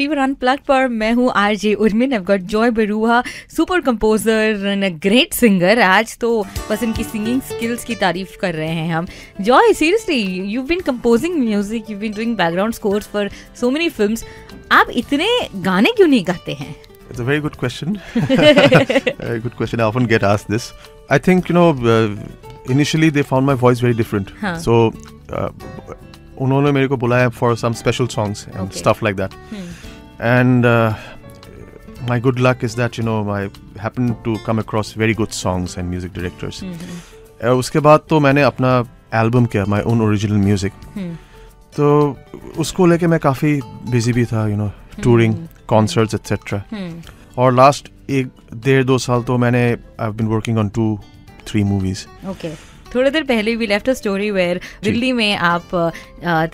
Fever unplugged पर मैं हूँ RJ Urmin. I've got Joy Barua, super composer and a great singer. आज तो बस इनकी सिंगिंग स्किल्स की तारीफ कर रहे हैं हम। Joy, seriously you've been composing music, you've been doing background scores for so many films. आप इतने गाने क्यों नहीं गाते हैं? It's a very good question. Very good question. I often get asked this. I think, initially they found my voice very different. Huh. So, उन्होंने मेरे को बुलाया for some special songs and stuff like that. And my good luck is that, I happened to come across very good songs and music directors. उसके बाद तो मैंने अपना album किया, my own original music. तो उसको लेके मैं काफ़ी बिजी भी था, touring, concerts, etc. और लास्ट 1-1.5-2 साल तो मैंने I've been working on 2-3 movies. Okay. थोड़ी देर पहले we left a story where Delhi में आप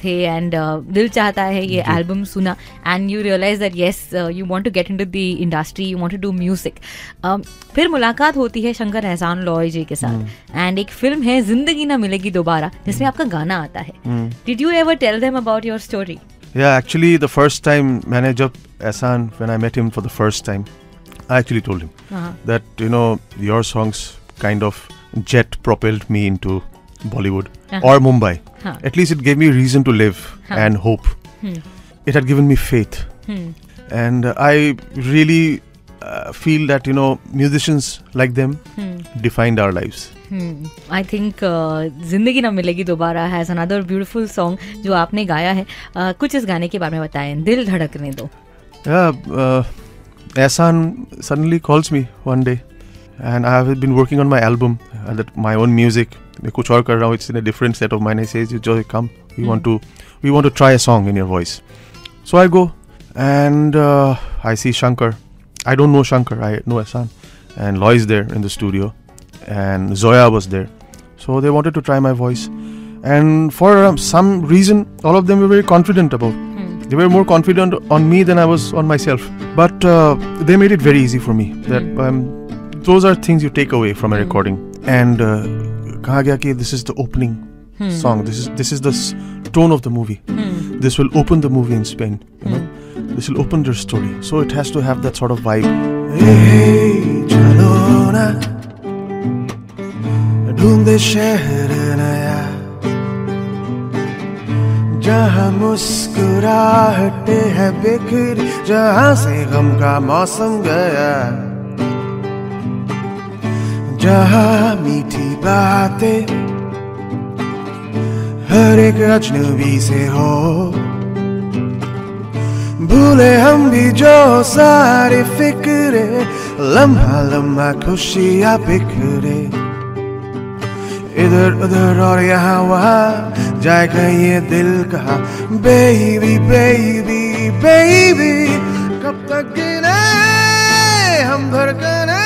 थे एंड दिल चाहता है ये एल्बम सुना and you realize that yes you want to get into the industry, you want to do music. फिर मुलाकात होती है शंकर एहसान लॉय जी के साथ एंड एक फिल्म है जिंदगी ना मिलेगी दोबारा जिसमें आपका गाना आता है। Did you ever tell them about your story? Yeah, actually the first time मैंने जब एहसान when I met him for the first time, I actually told him that your songs kind of jet propelled me into Bollywood or Mumbai. At least it gave me reason to live and hope. It had given me faith. And I really feel that musicians like them defined our lives. I think जिंदगी ना मिलेगी दोबारा has another beautiful song जो आपने गाया है। कुछ इस गाने के बारे में बताएं, दिल धड़कने दो। Ehsan suddenly calls me one day and I have been working on my album, my own music. मैं कुछ और कर रहा हूँ, it's in a different set of mind. He says, Joy, come, we want to try a song in your voice. So I go and I see Shankar. I don't know Shankar, I know Ehsan. And Loy is there in the studio and Zoya was there. So they wanted to try my voice. And for some reason, all of them were very confident about. They were more confident on me than I was on myself. But they made it very easy for me. That those are things you take away from a recording. And कहा गया कि this is the opening song. This is the tone of the movie. This will open the movie in Spain. This will open their story. So it has to have that sort of vibe. Hey, chalo na, ढूंढे शहर नया, जहाँ मुस्कुराहटे है बिखरी, जहाँ से गम का मौसम गया, जहाँ मीठी बातें हर एक अजनबी से हो, भूले हम भी जो सारे फिक्रे, लम्हा लम्हा खुशियाँ बिखरे, इधर उधर और यहाँ वहाँ जाए कहीं ये दिल कहाँ, बेबी बेबी बेबी, कब तक गिने हम धड़कने,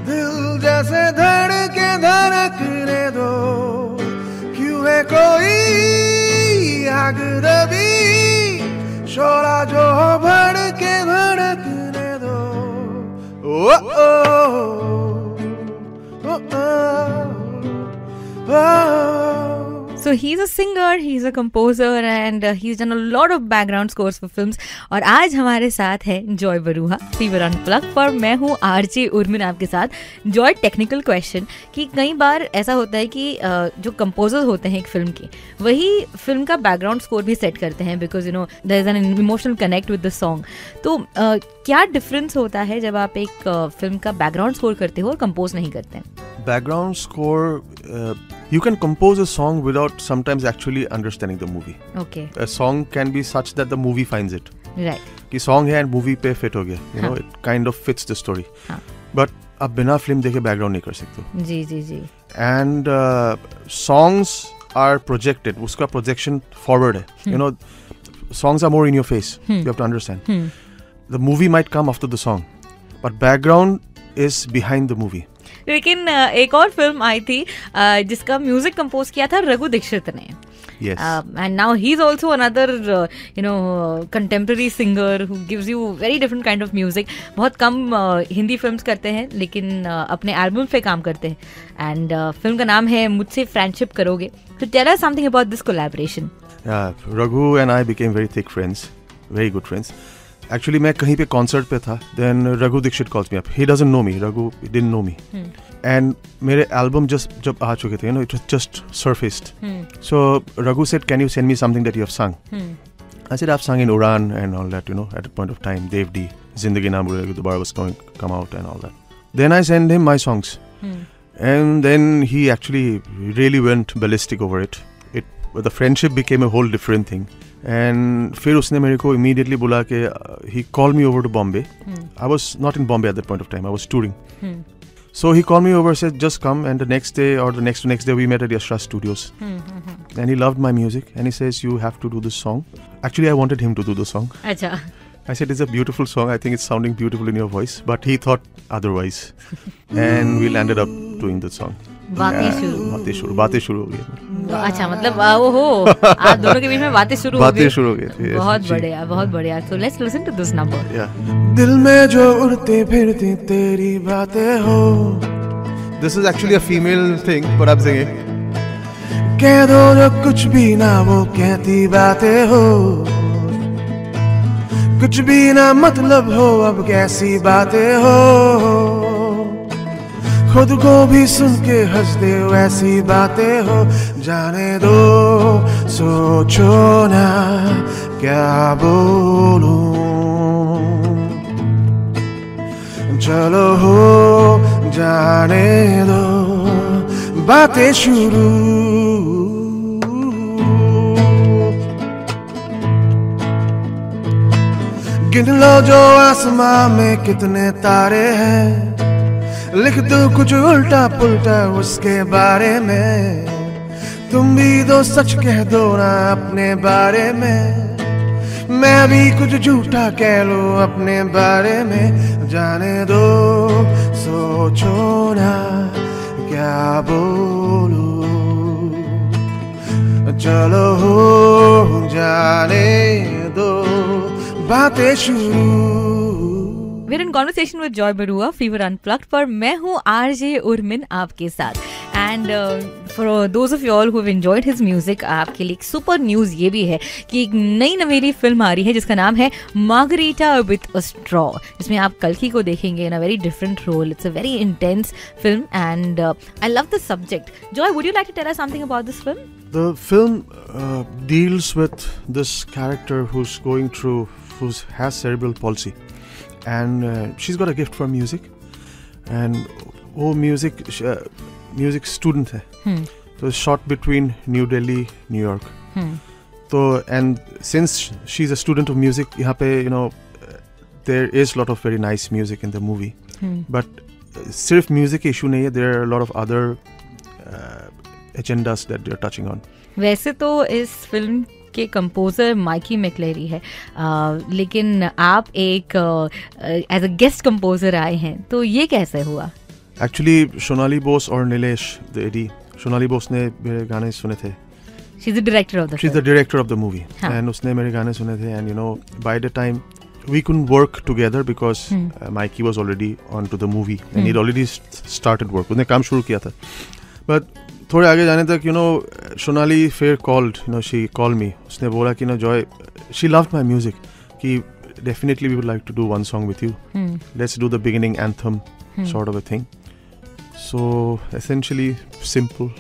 दिल जैसे धड़के धड़कने दो, क्यों है कोई आग दबी, शोला जो भड़के भड़कने दो। ओ ओ ओ ओ। So he's a singer, he's a composer and he's done a lot of background scores for films. और आज हमारे साथ है जॉय बरूहा फीवर अनप्लग्ड पर मैं हूँ आरजे उर्मिन आपके साथ। जॉय, टेक्निकल क्वेश्चन कि कई बार ऐसा होता है कि जो कंपोजर होते हैं एक फिल्म के, वही फिल्म का बैकग्राउंड स्कोर भी सेट करते हैं because there is an emotional connect with the song. तो क्या डिफरेंस होता है जब आप एक फिल्म का बैकग्राउंड स्कोर करते हो और कंपोज नहीं करते हैं? Background score, you can compose a song without sometimes actually understanding the movie. Okay. A song can be such that the movie finds it. Right. कि song है and movie पे fit हो गया, it kind of fits the story. But आप बिना film देखे background नहीं कर सकते हो। जी जी जी। And songs are projected, उसका projection forward है, songs are more in your face. You have to understand. The movie might come after the song, but background is behind the movie. लेकिन एक और फिल्म आई थी जिसका म्यूजिक कंपोज किया था रघु दीक्षित ने। Yes. And now he's also another contemporary singer who gives you very different kind of music. बहुत कम Hindi films करते हैं लेकिन अपने एल्बम पे काम करते हैं एंड फिल्म का नाम है मुझसे फ्रेंडशिप करोगे। So tell us something about this collaboration. Yeah, Raghu and I became very thick friends very good friends. Actually मैं कहीं पे concert पे था, then Raghu Dixit calls me up. He doesn't know me. Raghu didn't know me. And मेरे album just जब आ चुके थे, you know, it was just surfaced. So Raghu said, "Can you send me something that you have sung?" I said, "I've sung in Uran and all that, you know, at a point of time. Dev D, Zindagi Na Bhulegi Dobara was going to come out and all that." Then I sent him my songs. And then he actually really went ballistic over it. The friendship became a whole different thing. And फिर उसने मेरे को immediately बोला कि he called me over to Bombay. I was not in Bombay at that point of time. I was touring. So he called me over, said just come, and the next day or the next to next day we met at Yashra Studios. And he loved my music and he says, "You have to do this song." Actually I wanted him to do the song. अच्छा. I said, "It's a beautiful song. I think it's sounding beautiful in your voice." But he thought otherwise. And we landed up doing the song. बातें शुरू हो गई. अच्छा, मतलब ओहो, आप दोनों के बीच में बातें शुरू हो गई थी. बहुत बढ़िया, बहुत बढ़िया. So let's listen to this number. दिल में जो उड़ती फिरती तेरी बातें हो. This is actually a female thing, but I'm singing. कह दो जो कुछ भी ना वो कहती बातें हो. कुछ भी ना मतलब हो अब कैसी बातें हो. खुद को भी सुन के हंस दे वैसी बातें हो. जाने दो सोचो ना क्या बोलूं. चलो हो जाने दो बातें शुरू. गिन लो जो आसमां में कितने तारे हैं. लिख दो कुछ उल्टा पुल्टा उसके बारे में. तुम भी दो सच कह दो ना अपने बारे में. मैं भी कुछ झूठा कह लूं अपने बारे में. जाने दो सोचो ना क्या बोलूं. चलो हो जाने दो बातें शुरू. We're in conversation with Joy Barua, Fever Unplugged, पर मैं हूँ RJ उर्मिन आपके साथ. And for those of you all who have enjoyed his music, आपके लिए एक सुपर न्यूज़ ये भी है कि एक नई नवेली फिल्म आ रही है जिसका नाम है Margarita with a Straw, जिसमें आप कल्कि को देखेंगे in a very different role. It's a very intense film and I love the subject. Joy, would you like to tell us something about this film? The film deals with this character who has cerebral palsy. And she's got a gift for music, and वो music student है. So it's shot between New Delhi, New York. So and since she's a student of music, यहाँ पे you know there is a lot of very nice music in the movie. But सिर्फ music issue नहीं है. There are a lot of other agendas that they're touching on. वैसे तो इस film के composer Mikey मैक्लेरी है, लेकिन आप एक एज अ गेस्ट कंपोजर आए हैं, तो ये कैसे हुआ? एक्चुअली सोनाली बोस और नीलेश देडी, सोनाली बोस ने मेरे गाने सुने थे. She is the director of the movie and उसने मेरे गाने सुने थे. And you know by the time we couldn't work together because Mikey was already on to the movie and he'd already started work. उसने काम शुरू किया था. But थोड़े आगे जाने तक you know Shonali Fair she called me. उसने बोला कि Joy, she loved my music कि definitely we would like to do one song with you. Let's do the beginning anthem sort of a thing. So essentially simple.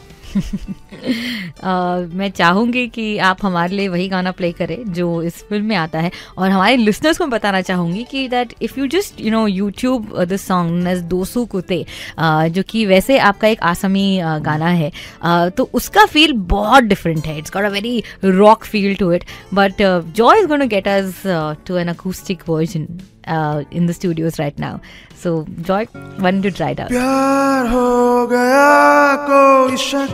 मैं चाहूँगी कि आप हमारे लिए वही गाना प्ले करें जो इस फिल्म में आता है, और हमारे लिसनर्स को बताना चाहूँगी कि that if you just YouTube this song as दोसू कुते, जो कि वैसे आपका एक आसामी गाना है, तो उसका फील बहुत डिफरेंट है. It's got a very rock feel to it, but Joy is going to get us to an acoustic version in the studios right now. So Joy, why don't you try it out? प्यार हो गया कोई शक,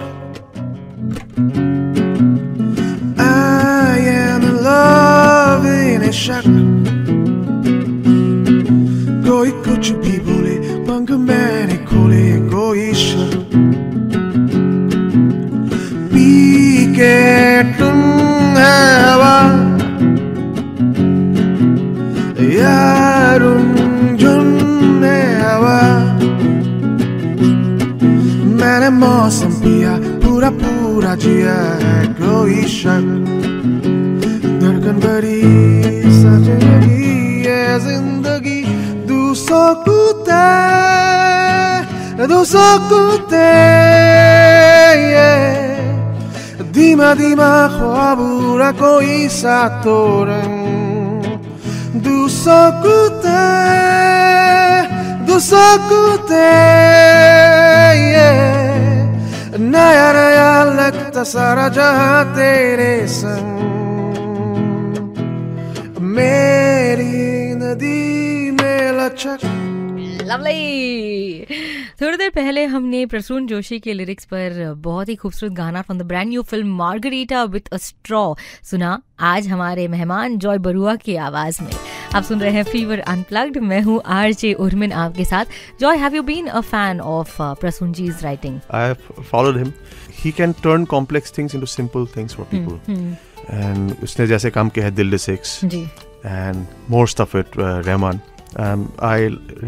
I am in love in a शक, कोई कुछ भी बोले पंख मैंने खोले कोई शक, पी के तुम है हवा यारुन जुन्ने हवा, मैंने मौसम पिया पूरा पूरा जिया है कोई शक, धड़कन धड़कन भरी सजनगी ये जिंदगी दूसों कुते धीमा धीमा ख्वाबूरा कोई सा तोरण दूसों कुते नया नया लगता सारा जहां तेरे संग मेरी नदी में लचक। लवली। थोड़ी देर पहले हमने प्रसून जोशी के लिरिक्स पर बहुत ही खूबसूरत गाना from the brand new film Margarita with a straw सुना। आज हमारे मेहमान जॉय बरुआ की आवाज में आप सुन रहे हैं फीवर अनप्लग्ड। मैं हूँ आरजे उर्मिन आपके साथ। Joy, have you been a fan of Prasoon जी's writing? I have followed him. He can turn complex things into simple things for people. And उसने जैसे काम किया है दिल 6 जी, and more stuff with Rahman. I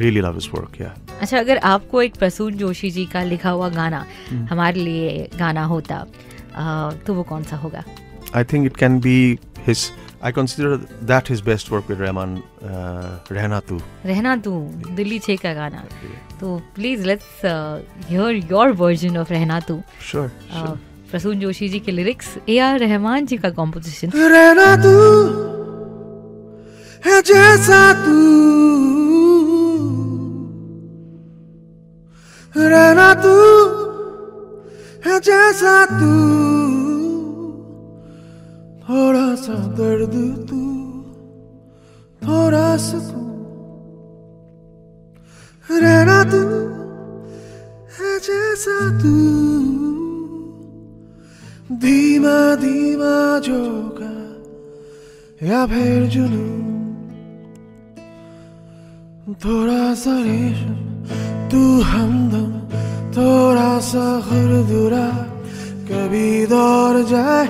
really love his work. Yeah. अच्छा, अगर आपको एक प्रसून जोशी जी का लिखा हुआ गाना हमारे लिए गाना होता तो वो कौन सा होगा? I think it can be his. I consider that his best work with Rahman. रहना तू दिल्ली 6 का गाना. तो please let's hear your version of रहना तू. Sure. प्रसून जोशी जी के लिरिक्स, AR रहमान जी का कॉम्पोजिशन. रहना तू है जैसा तू, रहना तू है जैसा तू, थोड़ा सा दर्द तू, थोड़ा सुकून, रहना तू है जैसा तू, धीमा धीमा झोंका या फिर जुनून, थोड़ा सा रेशम तू हमदम, थोड़ा सा खुरदुरा, कभी दौड़ जाए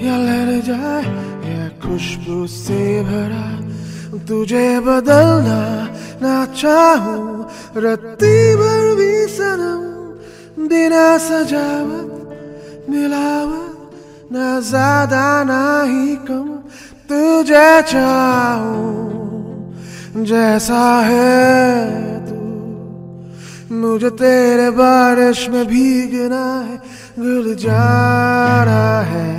या लड़ जाए या खुशबू से भरा, तुझे बदलना ना चाहूं रत्ती भर भी सनम, बिना सजावट मिलावट ना ज्यादा ना ही कम, तुझे चाहूं जैसा है तू, मुझे तेरे बारिश में भीगना है, गुल जाना है,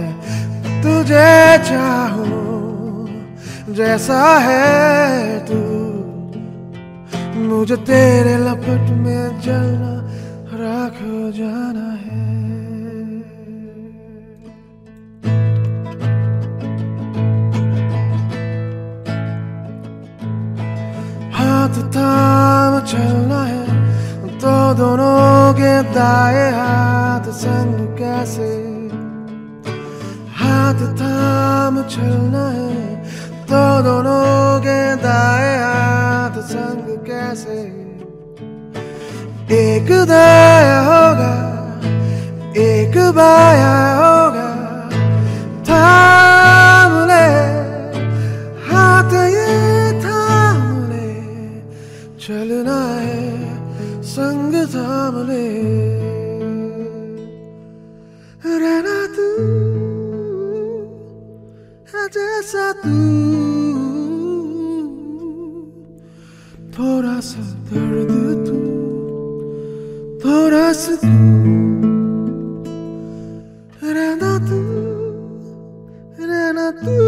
तुझे चाहूं जैसा है तू, मुझे तेरे लपट में जलना राख हो जाना है। हाथ थाम चलना है तो दोनों के दाएं हाथ संग कैसे, हाथ थाम चलना है तो दोनों के दाएं हाथ संग कैसे, एक दाया होगा एक बाया होगा, थाम ले हाथ ये थाम ले, चलना है संग थाम ले, रहना तू है जैसा तू, थोड़ा सा दर्द तू, थोड़ा सा तू, रहना तू, रहना तू।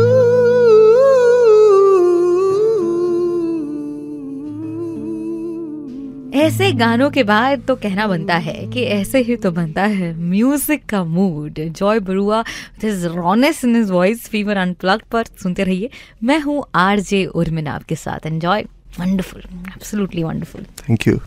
ऐसे गानों के बाद तो कहना बनता है कि ऐसे ही तो बनता है म्यूजिक का mood. Joy Barua with his rawness in his voice fever unplugged पर सुनते रहिए। मैं हूँ आरजे उर्मिन आपके साथ। Enjoy, wonderful, absolutely wonderful. Thank you.